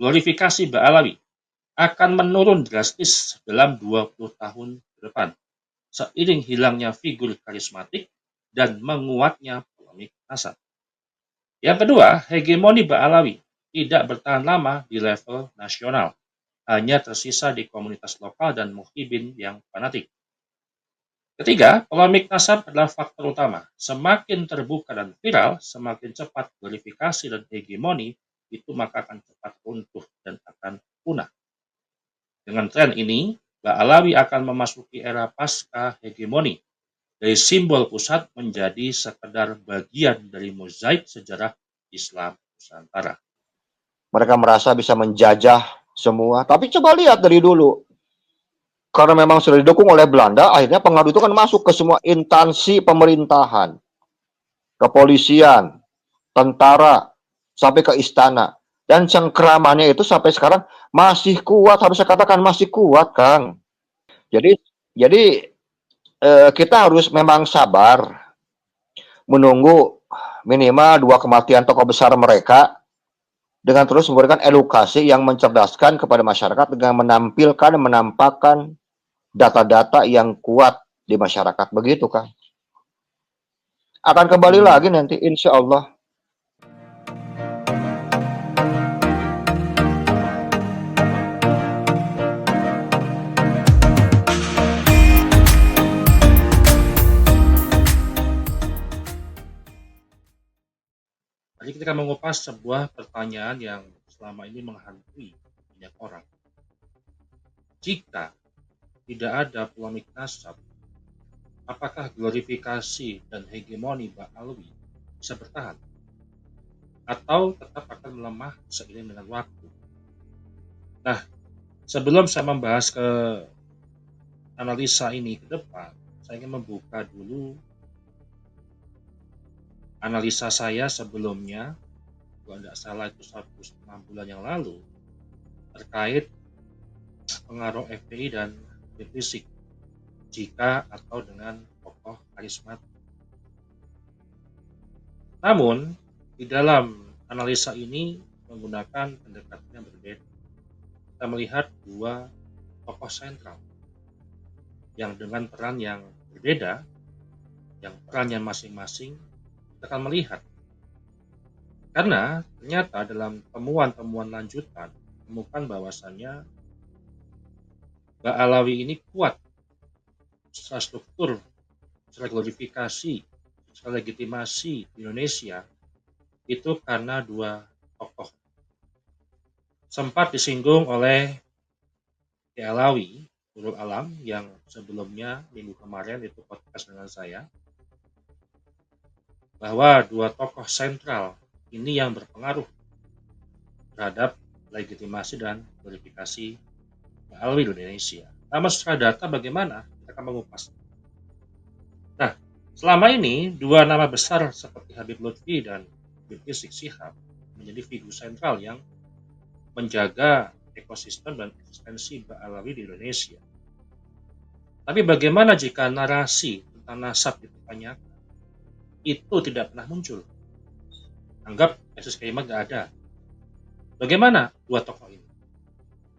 glorifikasi Ba'alawi akan menurun drastis dalam 20 tahun ke depan, seiring hilangnya figur karismatik dan menguatnya polemik nasab. Yang kedua, hegemoni Ba'alawi tidak bertahan lama di level nasional, hanya tersisa di komunitas lokal dan muhibin yang fanatik. Ketiga, polemik nasab adalah faktor utama. Semakin terbuka dan viral, semakin cepat glorifikasi dan hegemoni itu maka akan cepat runtuh dan akan punah. Dengan tren ini, Ba'alawi akan memasuki era pasca hegemoni, dari simbol pusat menjadi sekedar bagian dari mozaik sejarah Islam Nusantara. Mereka merasa bisa menjajah semua, tapi coba lihat dari dulu. Karena memang sudah didukung oleh Belanda, akhirnya pengaruh itu kan masuk ke semua instansi pemerintahan, kepolisian, tentara, sampai ke istana. Dan cengkeramannya itu sampai sekarang masih kuat, harus saya katakan masih kuat, Kang. Jadi kita harus memang sabar menunggu minimal 2 kematian tokoh besar mereka dengan terus memberikan edukasi yang mencerdaskan kepada masyarakat dengan menampakkan data-data yang kuat di masyarakat. Begitu, Kang. Akan kembali lagi nanti, insya Allah. Tadi kita mengupas sebuah pertanyaan yang selama ini menghantui banyak orang. Jika tidak ada polemik nasab, apakah glorifikasi dan hegemoni Ba'alawi bisa bertahan? Atau tetap akan melemah seiring dengan waktu? Nah, sebelum saya membahas ke analisa ini ke depan, saya ingin membuka dulu analisa saya sebelumnya, kalau tidak salah itu 1,5 bulan yang lalu, terkait pengaruh FPI dan Habib Rizik jika atau dengan tokoh karismatik. Namun, di dalam analisa ini menggunakan pendekatan yang berbeda. Kita melihat dua tokoh sentral yang dengan peran yang berbeda, yang perannya masing-masing kita akan melihat. Karena ternyata dalam temuan-temuan lanjutan temukan bahwasannya Ba'alawi ini kuat secara struktur, secara glorifikasi, secara legitimasi di Indonesia itu karena dua tokoh. Sempat disinggung oleh Alawi, Nurul Alam, yang sebelumnya minggu kemarin itu podcast dengan saya, bahwa dua tokoh sentral ini yang berpengaruh terhadap legitimasi dan glorifikasi Ba'alawi di Indonesia. Namun secara data bagaimana? Kita akan mengupas. Nah, selama ini dua nama besar seperti Habib Lutfi dan Habib Rizik Syihab menjadi figur sentral yang menjaga ekosistem dan eksistensi Ba'alawi di Indonesia. Tapi bagaimana jika narasi tentang nasab dipertanyakan? Itu tidak pernah muncul. Anggap Yesus Kaimat tidak ada. Bagaimana dua tokoh ini?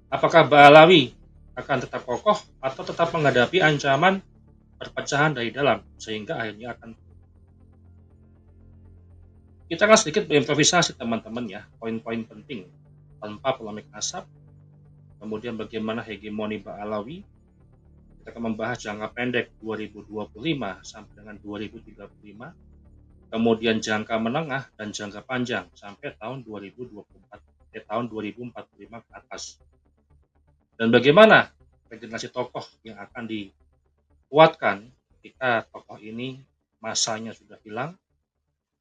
Apakah Ba'alawi akan tetap kokoh atau tetap menghadapi ancaman perpecahan dari dalam sehingga akhirnya akan kita akan sedikit berimprovisasi teman-teman ya, poin-poin penting tanpa polemik nasab, kemudian bagaimana hegemoni Ba'alawi, kita akan membahas jangka pendek 2025 sampai dengan 2035, kemudian jangka menengah dan jangka panjang sampai tahun 2024, tahun 2045 ke atas. Dan bagaimana regenerasi tokoh yang akan dikuatkan ketika tokoh ini masanya sudah hilang,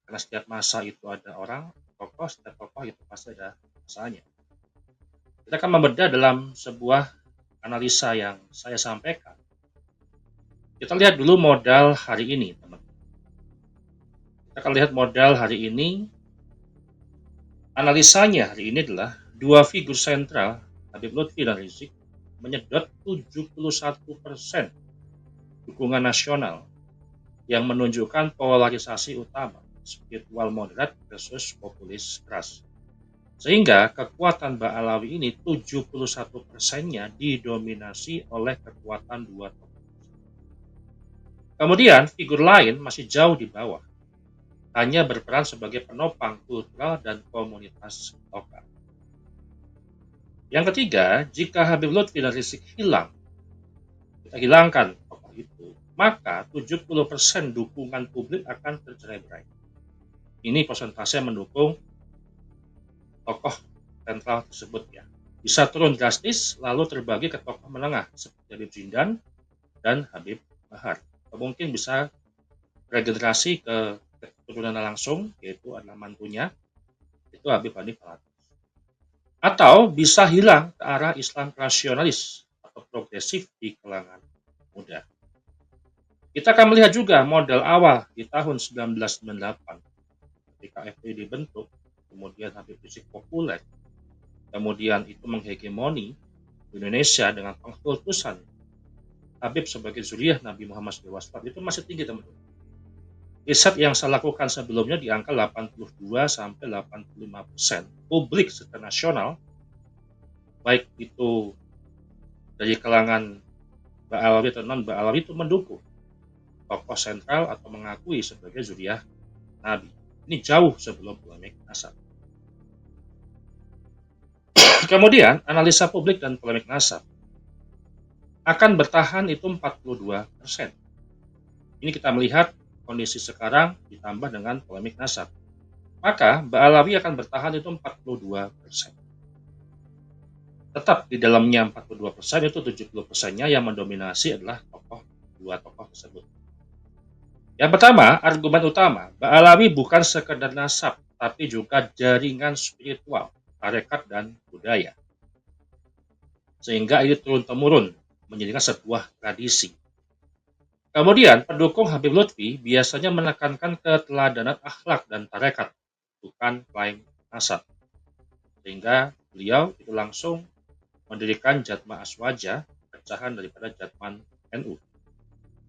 karena setiap masa itu ada orang, tokoh, setiap tokoh itu pasti ada masanya. Kita akan membedah dalam sebuah analisa yang saya sampaikan. Kita lihat dulu modal hari ini, teman-teman. Kita akan lihat modal hari ini. Analisanya hari ini adalah dua figur sentral, Habib Lutfi dan Rizik, menyedot 71% dukungan nasional yang menunjukkan polarisasi utama, spiritual moderat versus populis keras. Sehingga kekuatan Ba'alawi ini 71%-nya didominasi oleh kekuatan dua tokoh. Kemudian figur lain masih jauh di bawah, hanya berperan sebagai penopang kultural dan komunitas lokal. Yang ketiga, jika Habib Lutfi dan Rizik hilang, kita hilangkan tokoh itu, maka 70% dukungan publik akan tercerai-berai. Ini persentase mendukung tokoh sentral tersebut ya. Bisa turun drastis lalu terbagi ke tokoh menengah seperti Habib Zindan dan Habib Bahar. Atau mungkin bisa regenerasi ke keturunan langsung, yaitu adalah mantunya, itu Habib Hanif Alatas. Atau bisa hilang ke arah Islam rasionalis atau progresif di kalangan muda. Kita akan melihat juga model awal di tahun 1998 ketika FPI dibentuk, kemudian Habib Rizik populer, kemudian itu menghegemoni Indonesia dengan pengkultusan Habib sebagai zuriyah Nabi Muhammad SAW itu masih tinggi, teman-teman. Riset yang saya lakukan sebelumnya di angka 82-85% publik secara nasional, baik itu dari kalangan Ba'alawi atau non-Ba'alawi, itu mendukung tokoh sentral atau mengakui sebagai zuriyah Nabi. Ini jauh sebelum polemik nasab. Kemudian, analisa publik dan polemik nasab akan bertahan itu 42%. Ini kita melihat kondisi sekarang ditambah dengan polemik nasab. Maka Ba'alawi akan bertahan itu 42%. Tetap di dalamnya 42%, itu 70%-nya yang mendominasi adalah dua tokoh tersebut. Yang pertama, argumen utama, Ba'alawi bukan sekedar nasab, tapi juga jaringan spiritual, tarekat, dan budaya. Sehingga ini turun-temurun menjadikan sebuah tradisi. Kemudian, pendukung Habib Lutfi biasanya menekankan keteladanan akhlak dan tarekat, bukan klaim nasab. Sehingga beliau itu langsung mendirikan Jatma Aswaja, pecahan daripada Jatman NU.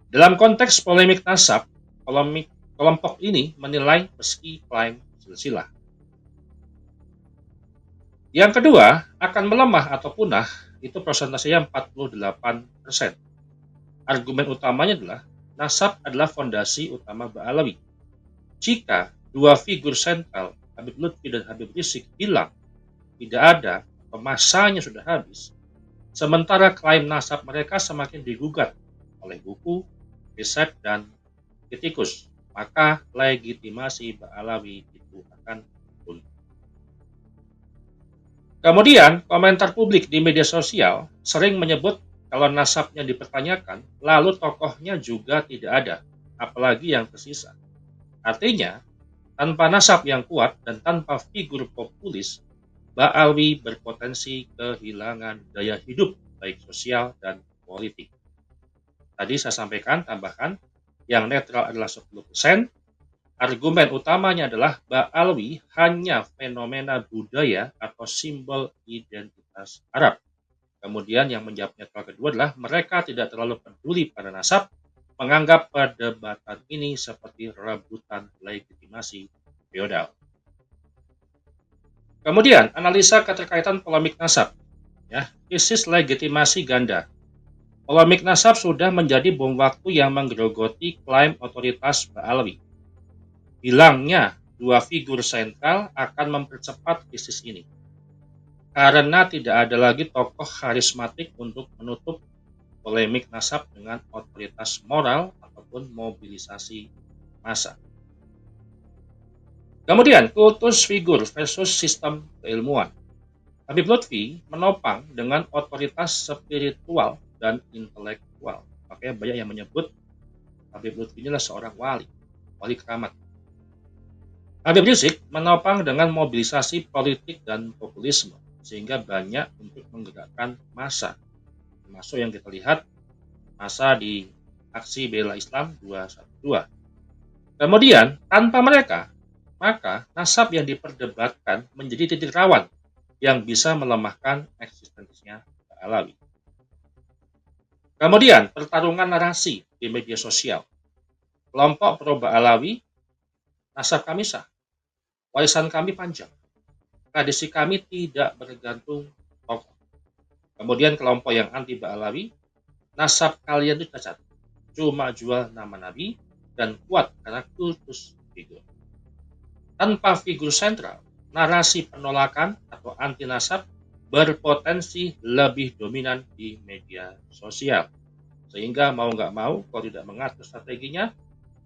Dalam konteks polemik nasab, kelompok ini menilai meski klaim silsilah. Yang kedua, akan melemah atau punah, itu persentasenya 48%. Argumen utamanya adalah nasab adalah fondasi utama Ba'alawi. Jika dua figur sentral, Habib Lutfi dan Habib Rizik, hilang, tidak ada, atau masanya sudah habis, sementara klaim nasab mereka semakin digugat oleh buku, riset, dan kritikus, maka legitimasi Ba'alawi itu akan turun. Kemudian, komentar publik di media sosial sering menyebut kalau nasabnya dipertanyakan, lalu tokohnya juga tidak ada, apalagi yang tersisa. Artinya, tanpa nasab yang kuat dan tanpa figur populis, Ba'alawi berpotensi kehilangan daya hidup baik sosial dan politik. Tadi saya sampaikan tambahan, yang netral adalah 10%. Argumen utamanya adalah Ba'alawi hanya fenomena budaya atau simbol identitas Arab. Kemudian yang menjawab netral kedua adalah mereka tidak terlalu peduli pada nasab, menganggap perdebatan ini seperti rebutan legitimasi feodal. Kemudian analisa keterkaitan polemik nasab, krisis legitimasi ganda. Polemik nasab sudah menjadi bom waktu yang menggerogoti klaim otoritas Ba'alawi. Hilangnya dua figur sentral akan mempercepat krisis ini, karena tidak ada lagi tokoh karismatik untuk menutup polemik nasab dengan otoritas moral ataupun mobilisasi massa. Kemudian, kultus figur versus sistem keilmuan. Habib Lutfi menopang dengan otoritas spiritual dan intelektual. Makanya banyak yang menyebut Habib Lutfi inilah seorang wali keramat. Habib Rizik menopang dengan mobilisasi politik dan populisme, sehingga banyak untuk menggerakkan massa, termasuk yang kita lihat massa di aksi bela Islam 212. Kemudian, tanpa mereka, maka nasab yang diperdebatkan menjadi titik rawan yang bisa melemahkan eksistensinya Ba'alawi. Kemudian, pertarungan narasi di media sosial. Kelompok pro Ba'alawi, nasab kami sah, warisan kami panjang. tradisi kami tidak bergantung tokoh. Kemudian kelompok yang anti Ba'alawi, nasab kalian itu cacat, cuma jual nama nabi dan kuat karena kultus figur. Tanpa figur sentral, narasi penolakan atau anti nasab berpotensi lebih dominan di media sosial. Sehingga mau nggak mau, kalau tidak mengatur strateginya,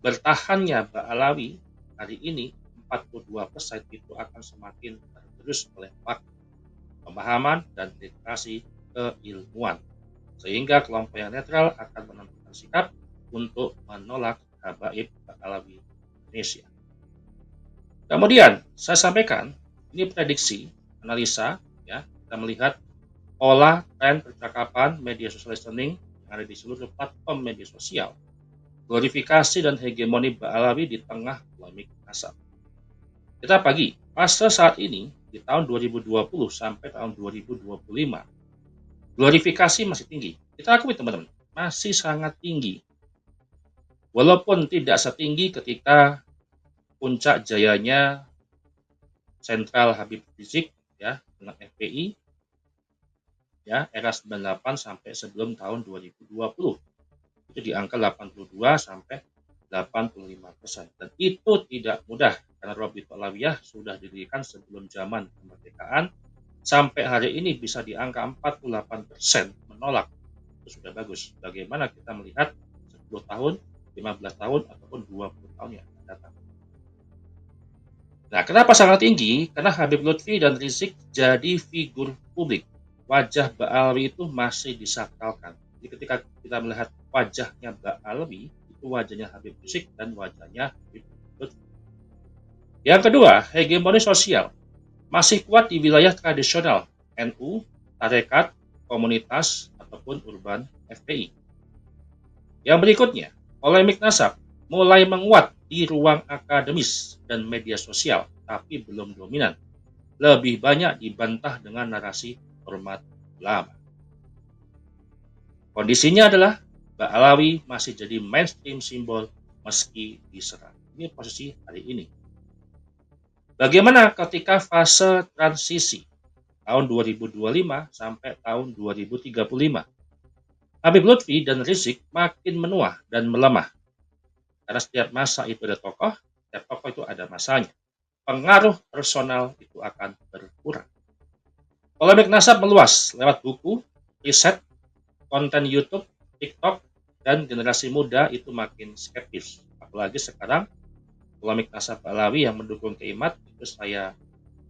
bertahannya Ba'alawi hari ini 42% itu akan semakin tergerus oleh fakta, pemahaman, dan literasi keilmuan. Sehingga kelompok yang netral akan menentukan sikap untuk menolak habaib Ba'alawi Indonesia. Kemudian saya sampaikan, ini prediksi, analisa, ya, kita melihat pola tren percakapan media social listening yang ada di seluruh platform media sosial, glorifikasi dan hegemoni Ba'alawi di tengah polemik nasab. Kita pagi, fase saat ini di tahun 2020 sampai tahun 2025, glorifikasi masih tinggi. Kita akui teman-teman, masih sangat tinggi. Walaupun tidak setinggi ketika puncak jayanya Sentral Habib Rizik, ya, dengan FPI, ya, era 98 sampai sebelum tahun 2020. Itu di angka 82 sampai 85%. Dan itu tidak mudah karena Robitul Alawiyah sudah didirikan sebelum zaman kemerdekaan, sampai hari ini bisa di angka 48% menolak. Itu sudah bagus. Bagaimana kita melihat 10 tahun, 15 tahun, ataupun 20 tahun yang akan datang. Nah, kenapa sangat tinggi? Karena Habib Lutfi dan Rizik jadi figur publik. Wajah Ba'alawi itu masih disakralkan. Jadi ketika kita melihat wajahnya Ba'alawi, itu wajahnya Habib Rizik dan wajahnya Habib Lutfi. Yang kedua, hegemoni sosial. Masih kuat di wilayah tradisional, NU, tarekat, komunitas, ataupun urban FPI. Yang berikutnya, polemik nasab mulai menguat di ruang akademis dan media sosial, tapi belum dominan. Lebih banyak dibantah dengan narasi hormat ulama. Kondisinya adalah Ba'alawi masih jadi mainstream simbol meski diserang. Ini posisi hari ini. Bagaimana ketika fase transisi tahun 2025 sampai tahun 2035? Habib Lutfi dan Rizik makin menua dan melemah. Karena setiap masa itu ada tokoh, setiap tokoh itu ada masanya. Pengaruh personal itu akan berkurang. Polemik nasab meluas lewat buku, riset, konten YouTube, TikTok, dan generasi muda itu makin skeptis. Apalagi sekarang polemik nasab Ba'alawi yang mendukung Keimat itu saya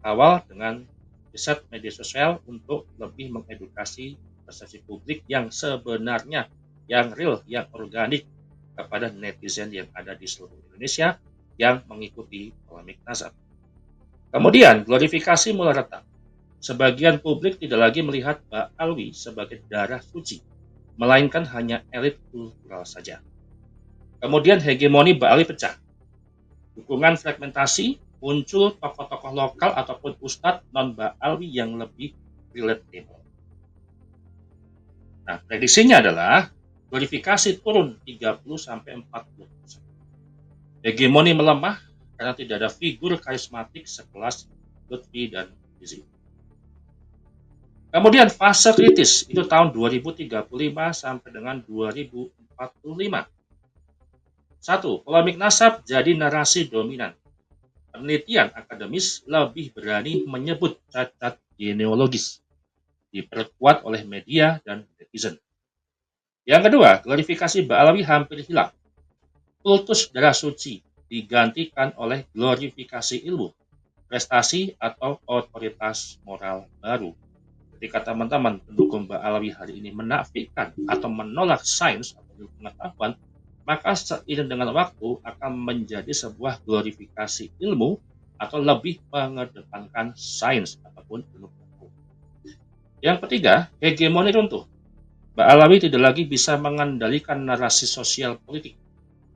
awal dengan riset media sosial untuk lebih mengedukasi persepsi publik yang sebenarnya, yang real, yang organik kepada netizen yang ada di seluruh Indonesia yang mengikuti polemik nasab. Kemudian glorifikasi mulai retak. Sebagian publik tidak lagi melihat Ba'alawi sebagai darah suci, melainkan hanya elit kultural saja. Kemudian hegemoni Ba'alawi pecah. Dukungan fragmentasi, muncul tokoh-tokoh lokal ataupun ustadz non-Ba'alawi yang lebih relatable. Nah, prediksinya adalah glorifikasi turun 30-40%. Hegemoni melemah karena tidak ada figur karismatik sekelas Lutfi dan Rizik. Kemudian fase kritis itu tahun 2035 sampai dengan 2045. 1. Polemik nasab jadi narasi dominan. Penelitian akademis lebih berani menyebut cacat genealogis, diperkuat oleh media dan netizen. Yang kedua, glorifikasi Ba'alawi hampir hilang. Kultus darah suci digantikan oleh glorifikasi ilmu, prestasi, atau otoritas moral baru. Ketika teman-teman pendukung Ba'alawi hari ini menafikan atau menolak sains atau pengetahuan, maka seiring dengan waktu akan menjadi sebuah glorifikasi ilmu atau lebih mengedepankan sains ataupun ilmu pengetahuan. Yang ketiga, hegemoni runtuh. Ba'alawi tidak lagi bisa mengendalikan narasi sosial politik.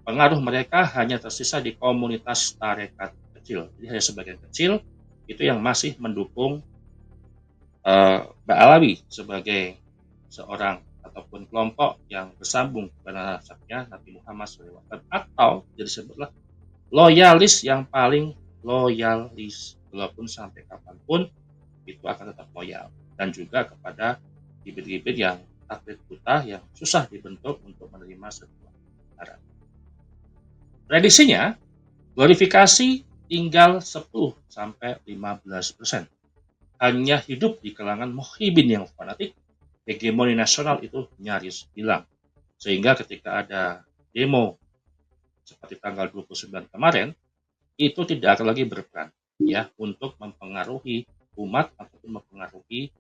Pengaruh mereka hanya tersisa di komunitas tarekat kecil. Jadi hanya sebagian kecil itu yang masih mendukung Ba'alawi sebagai seorang ataupun kelompok yang bersambung kepada nasabnya Nabi Muhammad SAW, atau jadi sebutlah loyalis yang paling loyalis walaupun sampai kapanpun itu akan tetap loyal, dan juga kepada bibit-bibit yang taklid buta yang susah dibentuk untuk menerima sebuah kebenaran. Prediksinya, glorifikasi tinggal 10-15%. Hanya hidup di kalangan muhibin yang fanatik, hegemoni nasional itu nyaris hilang. Sehingga ketika ada demo seperti tanggal 29 kemarin, itu tidak akan lagi berperan ya untuk mempengaruhi umat ataupun mempengaruhi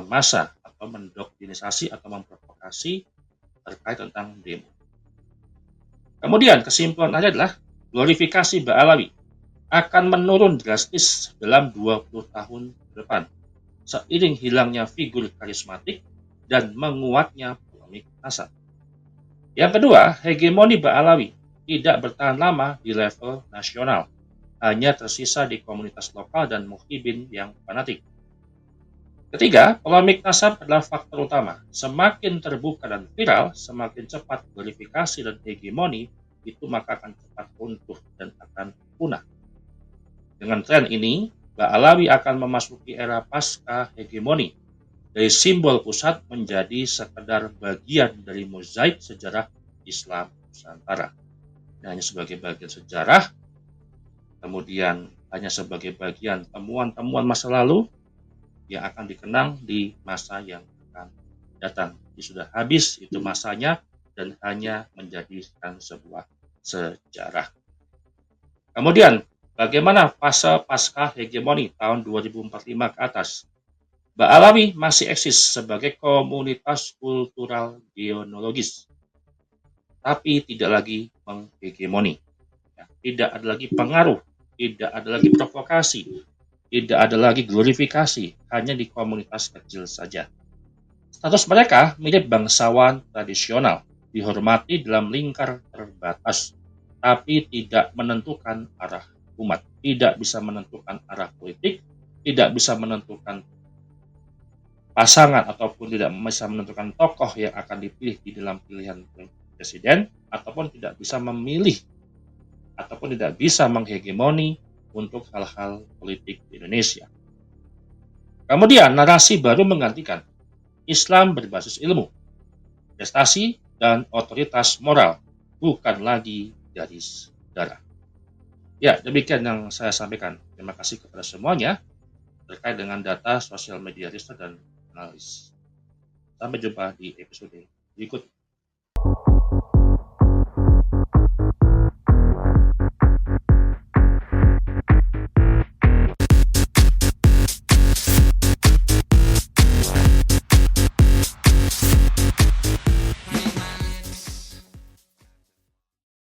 massa atau mendoktrinisasi atau memprovokasi terkait tentang demo. Kemudian kesimpulannya adalah glorifikasi Ba'alawi akan menurun drastis dalam 20 tahun ke depan seiring hilangnya figur karismatik dan menguatnya polemik nasab. Yang kedua, hegemoni Ba'alawi tidak bertahan lama di level nasional, hanya tersisa di komunitas lokal dan muhibin yang fanatik. Ketiga, polemik nasab adalah faktor utama. Semakin terbuka dan viral, semakin cepat glorifikasi dan hegemoni itu maka akan cepat runtuh dan akan punah. Dengan tren ini, Ba'alawi akan memasuki era pasca hegemoni. Dari simbol pusat menjadi sekedar bagian dari mozaik sejarah Islam Nusantara. Hanya sebagai bagian sejarah, kemudian hanya sebagai bagian temuan-temuan masa lalu yang akan dikenang di masa yang akan datang. Sudah habis itu masanya dan hanya menjadikan sebuah sejarah. Kemudian, bagaimana fase pasca hegemoni tahun 2045 ke atas? Ba'alawi masih eksis sebagai komunitas kultural geonologis, tapi tidak lagi menghegemoni. Tidak ada lagi pengaruh, tidak ada lagi provokasi, tidak ada lagi glorifikasi, hanya di komunitas kecil saja. Status mereka mirip bangsawan tradisional, dihormati dalam lingkar terbatas, tapi tidak menentukan arah umat, tidak bisa menentukan arah politik, tidak bisa menentukan pasangan ataupun tidak bisa menentukan tokoh yang akan dipilih di dalam pilihan presiden, ataupun tidak bisa memilih ataupun tidak bisa menghegemoni untuk hal-hal politik di Indonesia. Kemudian narasi baru menggantikan Islam berbasis ilmu, prestasi, dan otoritas moral, bukan lagi garis darah. Ya, demikian yang saya sampaikan. Terima kasih kepada semuanya terkait dengan data sosial media riset dan analis. Sampai jumpa di episode berikut.